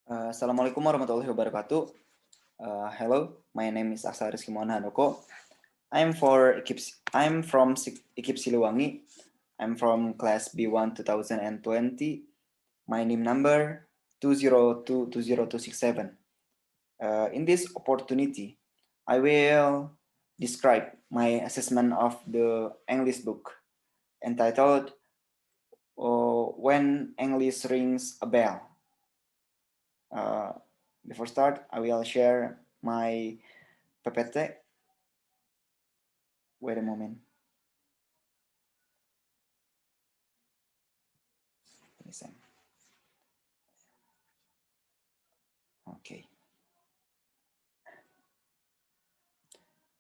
Assalamualaikum warahmatullahi wabarakatuh. Hello, my name is Aqsal Rizky Maulana Handoko. I'm from IKIP Siliwangi. I'm from class B1 2020. My NIM number 2022027. In this opportunity, I will describe my assessment of the English book entitled When English Rings a Bell. Before start, I will share my PPT. Wait a moment. Listen. Okay.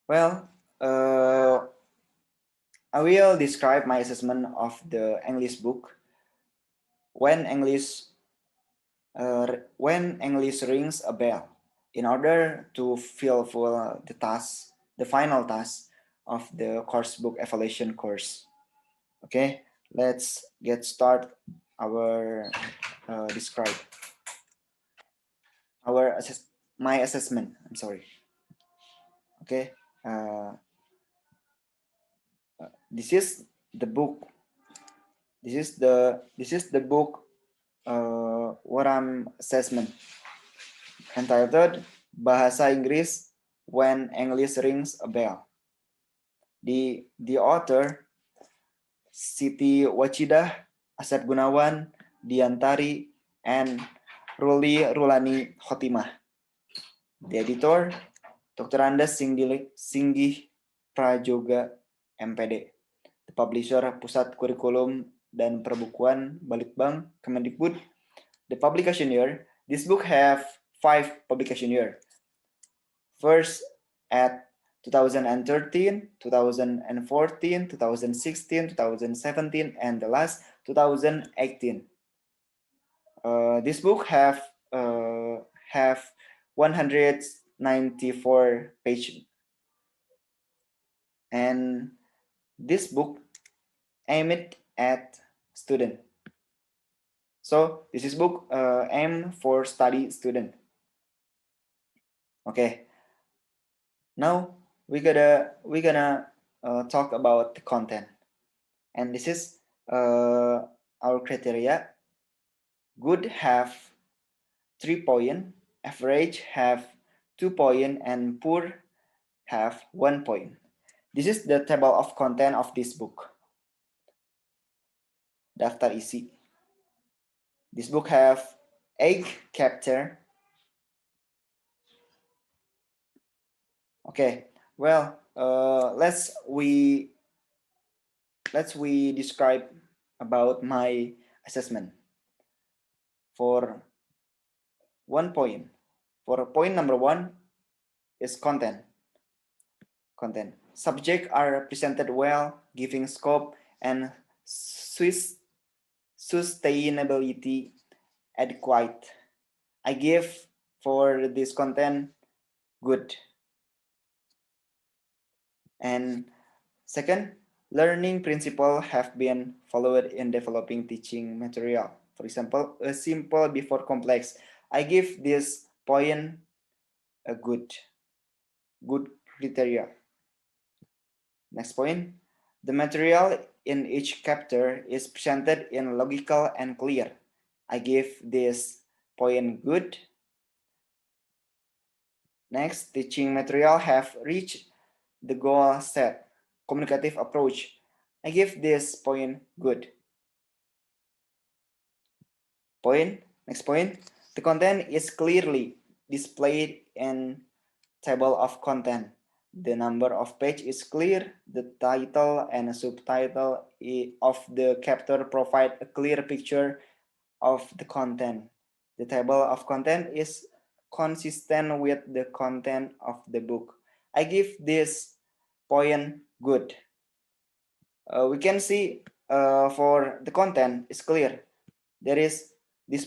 Well, I will describe my assessment of the English book when English rings a bell. In order to fulfill the final task of the course book evaluation course. Okay, let's get start our describe our my assessment. I'm sorry. Okay, this is the book. This is the book. What I'm assessment entitled Bahasa Inggris When English Rings a Bell. The author Siti Wachidah, Asad Gunawan, Diantari, and Ruli Rulani Khotimah. The editor Dr. Andes Singgih Prajoga MPD. The publisher Pusat Kurikulum dan Perbukuan Balitbang Kemendikbud. The publication year, this book have 5 publication year. First at 2013, 2014, 2016, 2017, and the last 2018. This book have 194 pages, and this book aimed at student. So this is book aimed for study student. Okay. Now we're gonna talk about the content, and this is our criteria. Good have 3 point, average have 2 point, and poor have 1 point. This is the table of content of this book. Daftar isi. This book have 8 chapter. Okay, well, let's we describe about my assessment for 1 point. For point number 1 is content. Subjects are presented well, giving scope and sustainability adequate. I give for this content good. And second, learning principles have been followed in developing teaching material. For example, a simple before complex. I give this point a good criteria. Next point, the material in each chapter is presented in logical and clear. I give this point good. Next, teaching material have reached the goal set. Communicative approach. I give this point good. Next point, the content is clearly displayed in table of content. The number of page is clear. The title and subtitle of the chapter provide a clear picture of the content. The table of content is consistent with the content of the book. I give this point good. We can see for the content is clear. This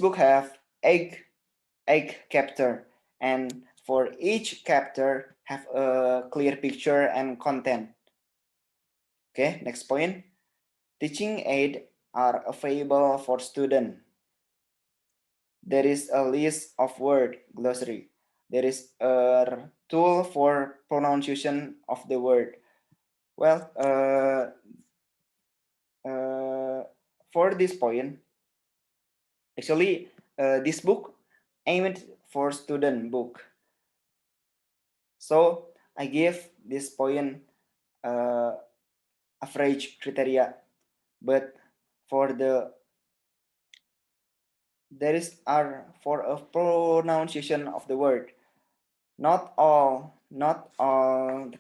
book have 8 chapter, and for each chapter have a clear picture and content. Okay, next point. Teaching aid are available for students. There is a list of word glossary. There is a tool for pronunciation of the word. Well, for this point, actually, this book aimed for student book. So I give this point average criteria, but for the there is are for a pronunciation of the word. Not all the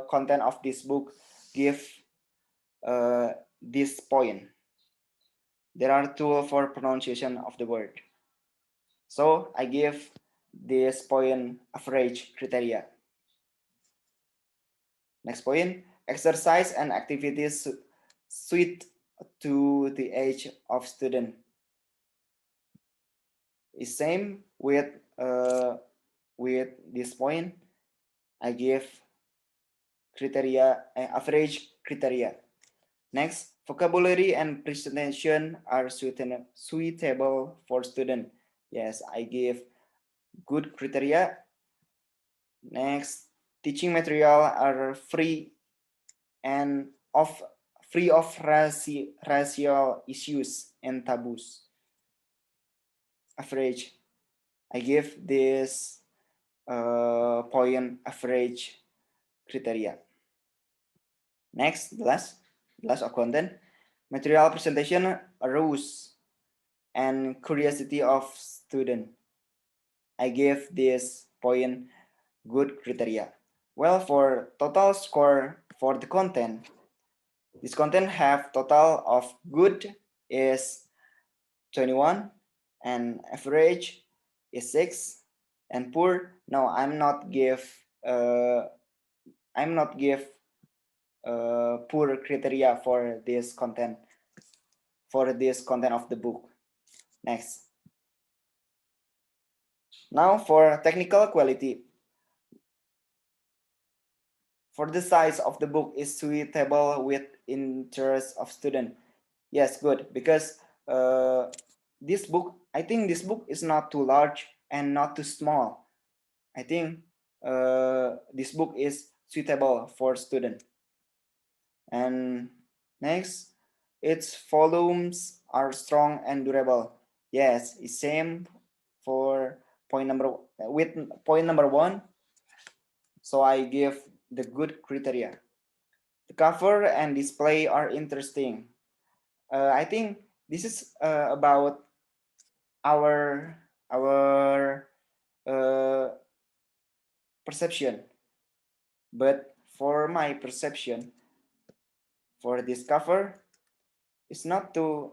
content of this book give this point. There are tools for pronunciation of the word. So I give this point average criteria. Next point, exercise and activities suit to the age of student. Is same with this point. I give criteria average criteria. Next, vocabulary and presentation are suitable for student. Yes, I give good criteria. Next, teaching material are free and free of racial issues and taboos. Average. I give this point average criteria. Next, last of content. Material presentation arouse and curiosity of student. I give this point good criteria. Well, for total score for the content, this content have total of good is 21 and average is 6 and poor. No, I'm not give poor criteria for this content of the book. Next. Now for technical quality. For the size of the book is suitable with interest of student. Yes, good, because this book, I think this book is not too large and not too small. I think this book is suitable for student. And next, its volumes are strong and durable. Yes, it's same for point number with point number 1. So I give the good criteria. The cover and display are interesting. I think this is about our perception. But for my perception, for this cover, it's not too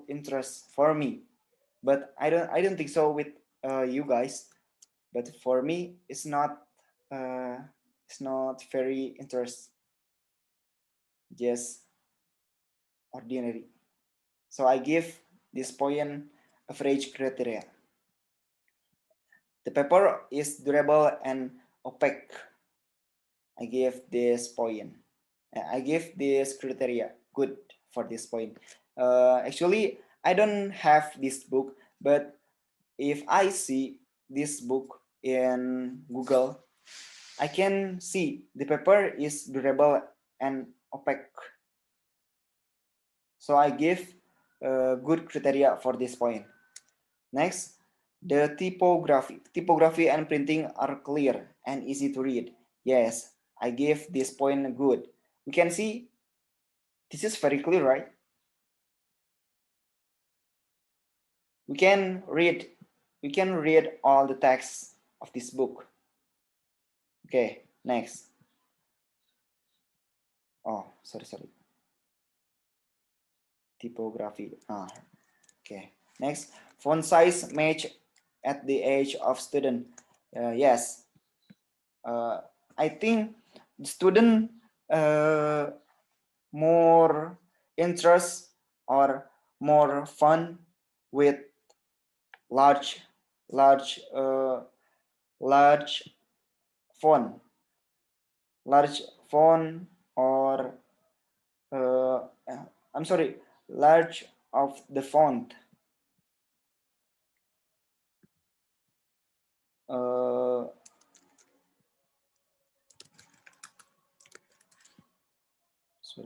interest for me. But I don't think so with you guys. But for me, it's not very interest. Just ordinary. So I give this point average criteria. The paper is durable and opaque. I give this point. I give this criteria good for this point. Actually, I don't have this book, but if I see this book in Google, I can see the paper is durable and opaque. So I give good criteria for this point. Next, the typography and printing are clear and easy to read. Yes, I give this point good. We can see this is very clear, right? We can read all the text of this book. Okay, next. Oh, sorry. Typography. Okay. Next, font size match at the age of student. Yes. I think the student more interest or more fun with large large large font or I'm sorry, large of the font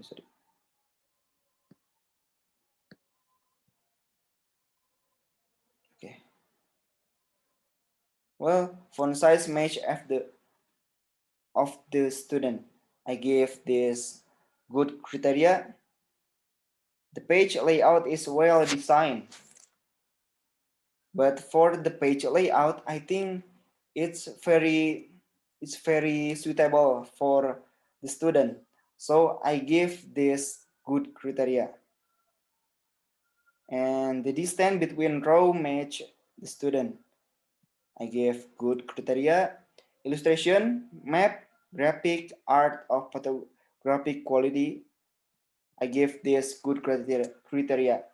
sorry. Okay. Well, font size match of the student. I gave this good criteria. The page layout is well designed. But for the page layout, I think it's very suitable for the student. So I give this good criteria. And the distance between row match the student. I gave good criteria. Illustration, map, graphic, art of photographic quality. I give this good criteria.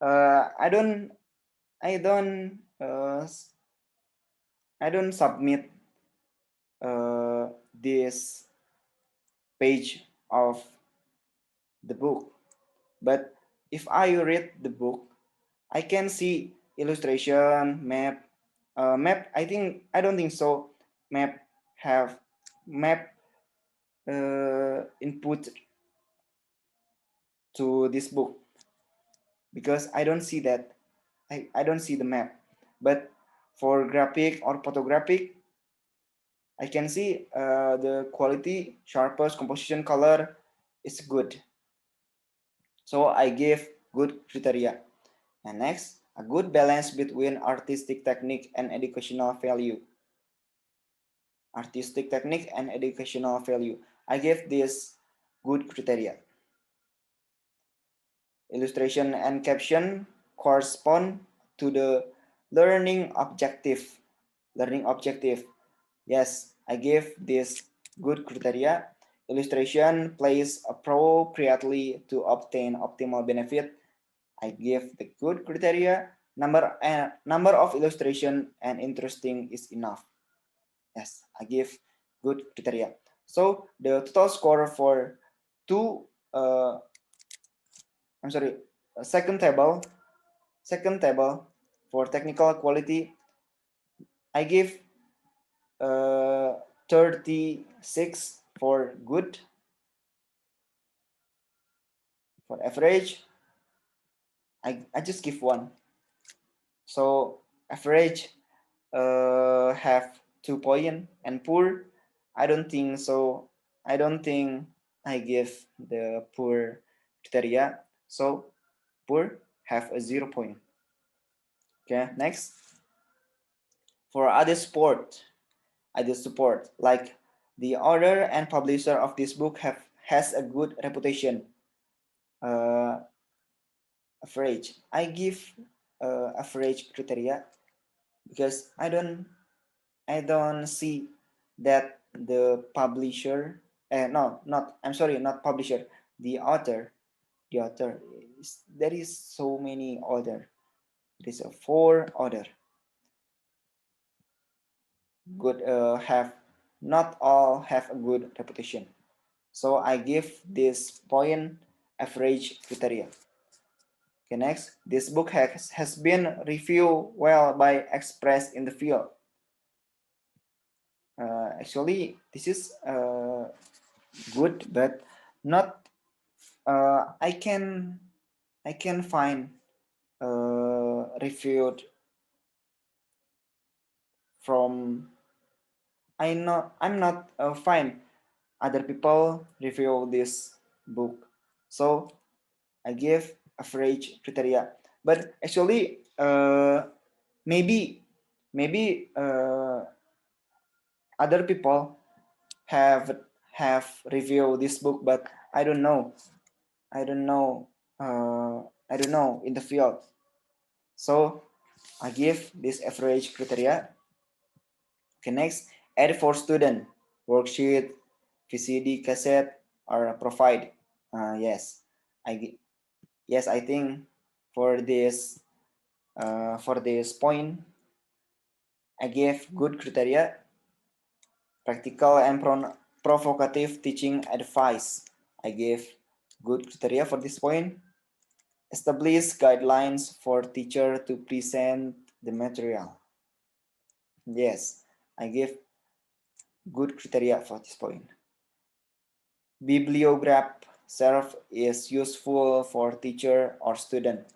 I don't submit this page of the book, but if I read the book, I can see illustration, map. Map, I don't think so. Map have map input to this book, because I don't see that. I don't see the map. But for graphic or photographic, I can see the quality, sharpness, composition, color is good. So I give good criteria. And next, a good balance between artistic technique and educational value. Artistic technique and educational value. I give this good criteria. Illustration and caption correspond to the learning objective. Learning objective. Yes, I give this good criteria. Illustration plays appropriately to obtain optimal benefit. I give the good criteria. Number of illustration and interesting is enough. Yes, I give good criteria. So the total score for two I'm sorry, second table for technical quality, I give 36 for good. For average, I just give 1. So average have 2 point, and poor, I don't think so. I don't think I give the poor criteria. So poor have a 0 point. Okay, next. For other support, like the author and publisher of this book has a good reputation. Average, I give average criteria, because I don't see that the publisher, no, not, I'm sorry, not publisher, the author, there is so many author. There is a 4 author. Good, have not all have a good reputation. So I give this point average criteria. Okay, next, this book has been reviewed well by experts in the field. Actually, this is good, but not. I can find reviewed from. I'm not find other people review this book, so I give average criteria. But actually, maybe other people have reviewed this book, but I don't know. I don't know. I don't know in the field. So I give this average criteria. Okay, next, add for student worksheet, VCD cassette are provide. Yes, I think for this point, I gave good criteria. Practical and provocative teaching advice, I gave good criteria for this point. Establish guidelines for teacher to present the material. Yes, I give good criteria for this point. Bibliograph serve is useful for teacher or student.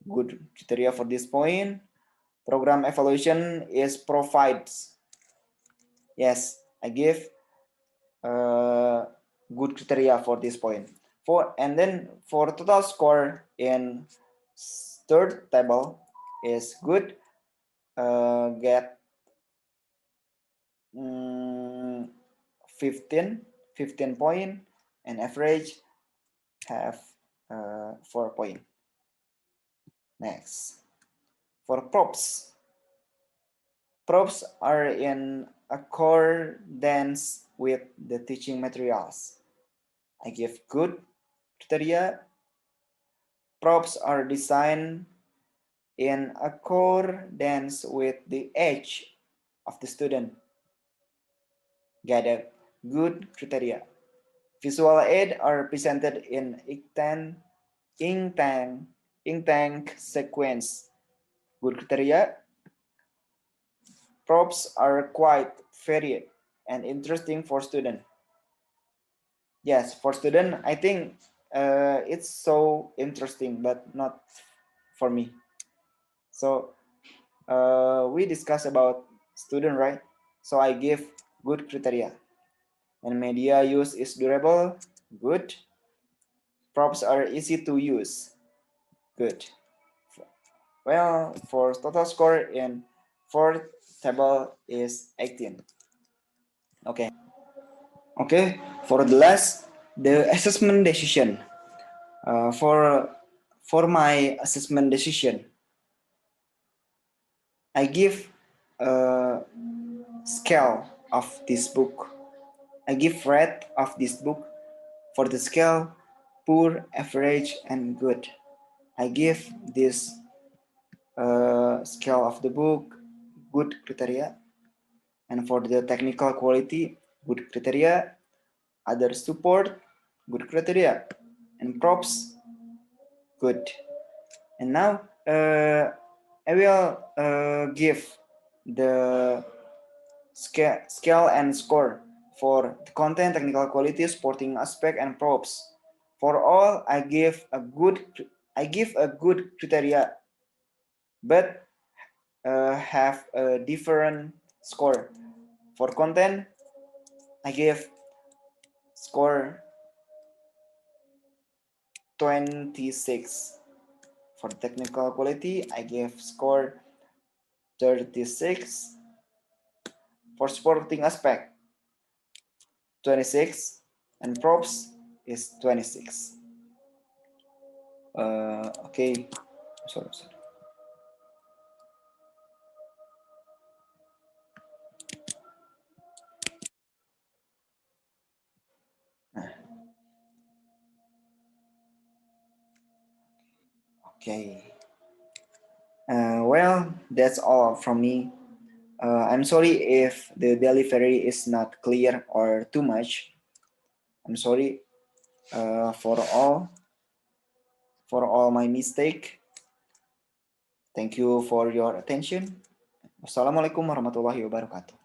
Good criteria for this point. Program evaluation is provides. Yes, I give good criteria for this point. And then for total score in third table is good. Get 15 point, and average have 4 point. Next, for props are in accordance with the teaching materials. I give good criteria. Props are designed in accordance with the age of the student. Get a good criteria. Visual aid are presented in ink tank sequence. Good criteria. Props are quite varied and interesting for student. Yes, for student, I think it's so interesting, but not for me. So we discuss about student, right? So I give good criteria. And media use is durable, good. Props are easy to use, good. Well, for total score in fourth table is 18. Okay. Okay, for the last, the assessment decision. For my assessment decision, I give a scale of this book. I give rate of this book for the scale poor, average, and good. I give this scale of the book good criteria, and for the technical quality good criteria, other support good criteria, and props good. And now I will give the scale and score for the content, technical quality, sporting aspect, and props. For all, I give a good criteria, but have a different score. For content, I give score 26. For technical quality, I give score 36. For sporting aspect, 26, and props is 26. Okay, sorry. Okay. Well, that's all from me. I'm sorry if the delivery is not clear or too much. I'm sorry for all my mistake. Thank you for your attention. Wassalamualaikum warahmatullahi wabarakatuh.